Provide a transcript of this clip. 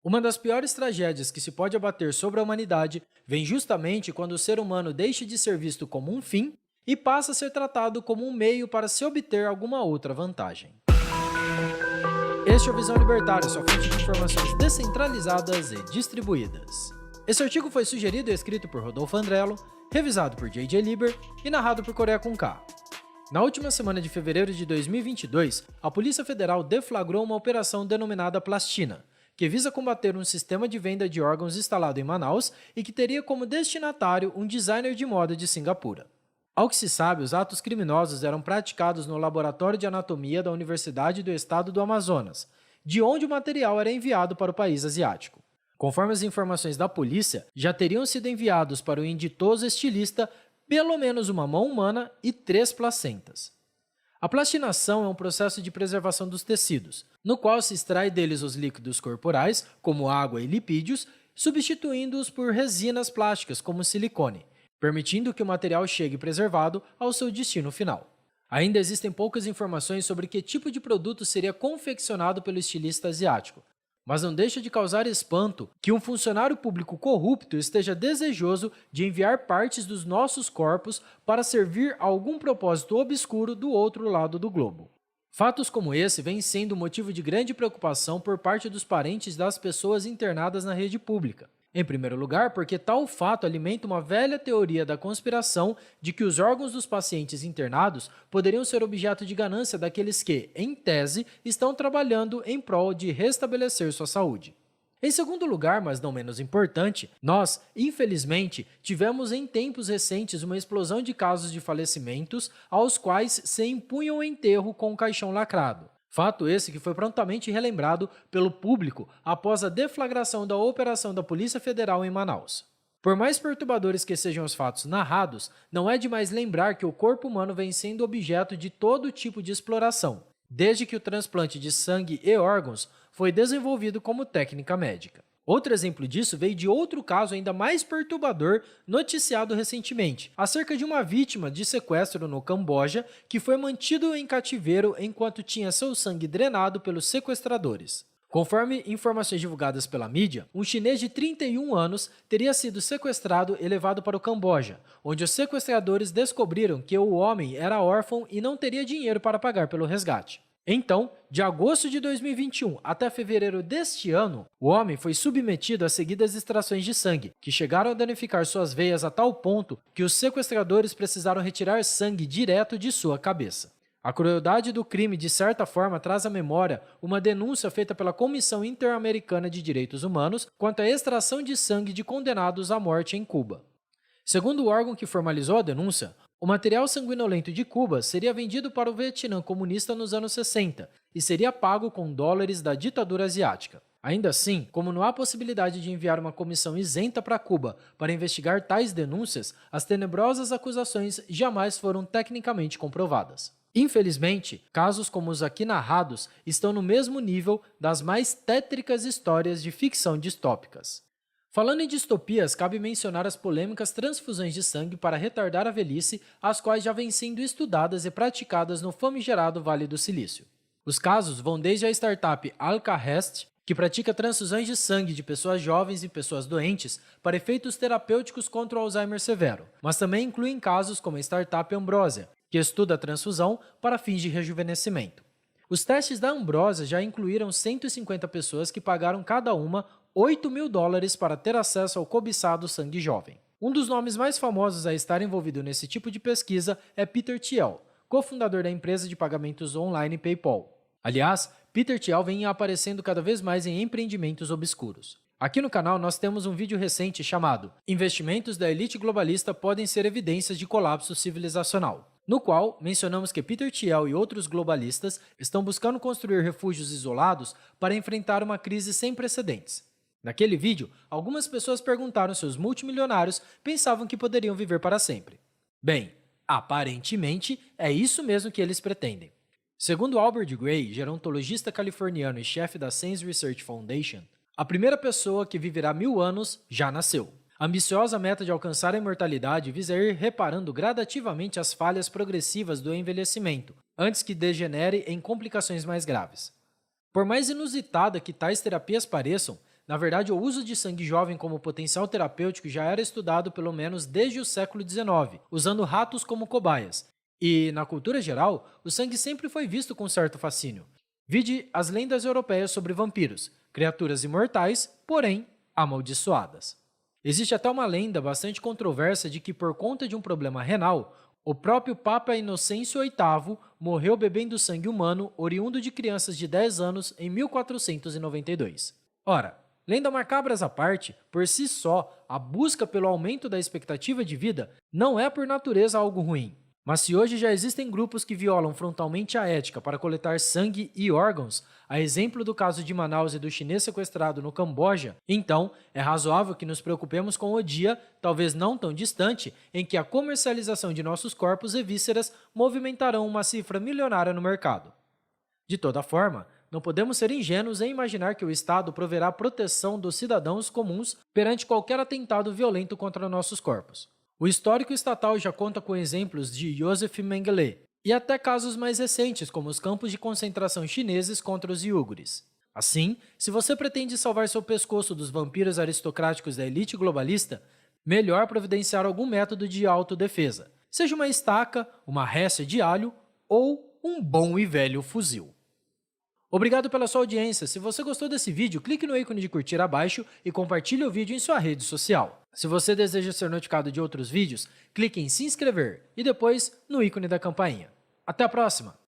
Uma das piores tragédias que se pode abater sobre a humanidade vem justamente quando o ser humano deixa de ser visto como um fim e passa a ser tratado como um meio para se obter alguma outra vantagem. Este é o Visão Libertária, sua fonte de informações descentralizadas e distribuídas. Esse artigo foi sugerido e escrito por Rodolfo Andrello, revisado por J.J. Lieber e narrado por Coreia com K. Na última semana de fevereiro de 2022, a Polícia Federal deflagrou uma operação denominada Plastina, que visa combater um sistema de venda de órgãos instalado em Manaus e que teria como destinatário um designer de moda de Singapura. Ao que se sabe, os atos criminosos eram praticados no Laboratório de Anatomia da Universidade do Estado do Amazonas, de onde o material era enviado para o país asiático. Conforme as informações da polícia, já teriam sido enviados para o inditoso estilista pelo menos uma mão humana e 3 placentas. A plastinação é um processo de preservação dos tecidos, no qual se extrai deles os líquidos corporais, como água e lipídios, substituindo-os por resinas plásticas, como silicone, permitindo que o material chegue preservado ao seu destino final. Ainda existem poucas informações sobre que tipo de produto seria confeccionado pelo estilista asiático, mas não deixa de causar espanto que um funcionário público corrupto esteja desejoso de enviar partes dos nossos corpos para servir a algum propósito obscuro do outro lado do globo. Fatos como esse vêm sendo motivo de grande preocupação por parte dos parentes das pessoas internadas na rede pública. Em primeiro lugar, porque tal fato alimenta uma velha teoria da conspiração de que os órgãos dos pacientes internados poderiam ser objeto de ganância daqueles que, em tese, estão trabalhando em prol de restabelecer sua saúde. Em segundo lugar, mas não menos importante, nós, infelizmente, tivemos em tempos recentes uma explosão de casos de falecimentos aos quais se impunha o enterro com o caixão lacrado. Fato esse que foi prontamente relembrado pelo público após a deflagração da operação da Polícia Federal em Manaus. Por mais perturbadores que sejam os fatos narrados, não é demais lembrar que o corpo humano vem sendo objeto de todo tipo de exploração, desde que o transplante de sangue e órgãos foi desenvolvido como técnica médica. Outro exemplo disso veio de outro caso ainda mais perturbador noticiado recentemente, acerca de uma vítima de sequestro no Camboja que foi mantido em cativeiro enquanto tinha seu sangue drenado pelos sequestradores. Conforme informações divulgadas pela mídia, um chinês de 31 anos teria sido sequestrado e levado para o Camboja, onde os sequestradores descobriram que o homem era órfão e não teria dinheiro para pagar pelo resgate. Então, de agosto de 2021 até fevereiro deste ano, o homem foi submetido a seguidas extrações de sangue, que chegaram a danificar suas veias a tal ponto que os sequestradores precisaram retirar sangue direto de sua cabeça. A crueldade do crime, de certa forma, traz à memória uma denúncia feita pela Comissão Interamericana de Direitos Humanos quanto à extração de sangue de condenados à morte em Cuba. Segundo o órgão que formalizou a denúncia, o material sanguinolento de Cuba seria vendido para o Vietnã comunista nos anos 60 e seria pago com dólares da ditadura asiática. Ainda assim, como não há possibilidade de enviar uma comissão isenta para Cuba para investigar tais denúncias, as tenebrosas acusações jamais foram tecnicamente comprovadas. Infelizmente, casos como os aqui narrados estão no mesmo nível das mais tétricas histórias de ficção distópicas. Falando em distopias, cabe mencionar as polêmicas transfusões de sangue para retardar a velhice, as quais já vêm sendo estudadas e praticadas no famigerado Vale do Silício. Os casos vão desde a startup Alcahest, que pratica transfusões de sangue de pessoas jovens e pessoas doentes para efeitos terapêuticos contra o Alzheimer severo, mas também incluem casos como a startup Ambrosia, que estuda a transfusão para fins de rejuvenescimento. Os testes da Ambrosia já incluíram 150 pessoas que pagaram cada uma $8.000 para ter acesso ao cobiçado sangue jovem. Um dos nomes mais famosos a estar envolvido nesse tipo de pesquisa é Peter Thiel, cofundador da empresa de pagamentos online PayPal. Aliás, Peter Thiel vem aparecendo cada vez mais em empreendimentos obscuros. Aqui no canal nós temos um vídeo recente chamado Investimentos da elite globalista podem ser evidências de colapso civilizacional, no qual mencionamos que Peter Thiel e outros globalistas estão buscando construir refúgios isolados para enfrentar uma crise sem precedentes. Naquele vídeo, algumas pessoas perguntaram se os multimilionários pensavam que poderiam viver para sempre. Bem, aparentemente é isso mesmo que eles pretendem. Segundo Albert Gray, gerontologista californiano e chefe da Sands Research Foundation, a primeira pessoa que viverá 1000 anos já nasceu. A ambiciosa meta de alcançar a imortalidade visa ir reparando gradativamente as falhas progressivas do envelhecimento, antes que degenere em complicações mais graves. Por mais inusitada que tais terapias pareçam, Na verdade, o uso de sangue jovem como potencial terapêutico já era estudado pelo menos desde o século XIX, usando ratos como cobaias. E, na cultura geral, o sangue sempre foi visto com certo fascínio. Vide as lendas europeias sobre vampiros, criaturas imortais, porém amaldiçoadas. Existe até uma lenda bastante controversa de que, por conta de um problema renal, o próprio Papa Inocêncio VIII morreu bebendo sangue humano oriundo de crianças de 10 anos em 1492. Ora, lenda macabras à parte, por si só, a busca pelo aumento da expectativa de vida não é por natureza algo ruim. Mas se hoje já existem grupos que violam frontalmente a ética para coletar sangue e órgãos, a exemplo do caso de Manaus e do chinês sequestrado no Camboja, então é razoável que nos preocupemos com o dia, talvez não tão distante, em que a comercialização de nossos corpos e vísceras movimentarão uma cifra milionária no mercado. De toda forma, não podemos ser ingênuos em imaginar que o Estado proverá proteção dos cidadãos comuns perante qualquer atentado violento contra nossos corpos. O histórico estatal já conta com exemplos de Joseph Mengele e até casos mais recentes, como os campos de concentração chineses contra os iugures. Assim, se você pretende salvar seu pescoço dos vampiros aristocráticos da elite globalista, melhor providenciar algum método de autodefesa, seja uma estaca, uma récia de alho ou um bom e velho fuzil. Obrigado pela sua audiência. Se você gostou desse vídeo, clique no ícone de curtir abaixo e compartilhe o vídeo em sua rede social. Se você deseja ser notificado de outros vídeos, clique em se inscrever e depois no ícone da campainha. Até a próxima!